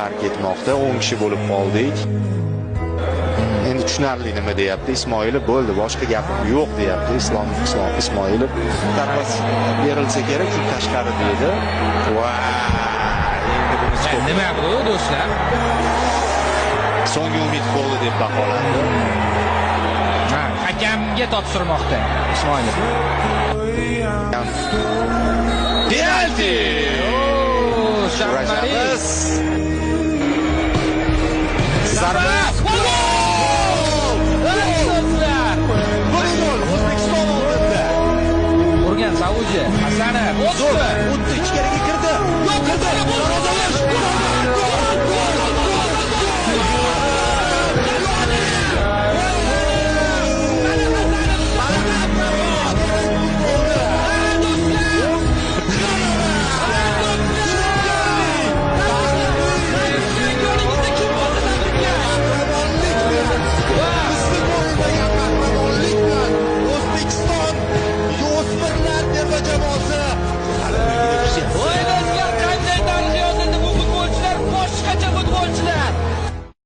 tark etmoqda. 10 kishi bo'lib qoldik. Endi tushunarli nima deyapti Ismoilov, bo'ldi, boshqa gapim yo'q deyapti Ismoilov. Tarpas berilsa kerak, shu tashqari deydi. Va endi buni nima bu do'stlar? So'nggi umid golli deb baholandi. Hakamga topshirmoqda Ismoilov. Penalti! Sharmariz. Zarba! O'zbekiston oldida. Urgan Saudiya. Hasanov.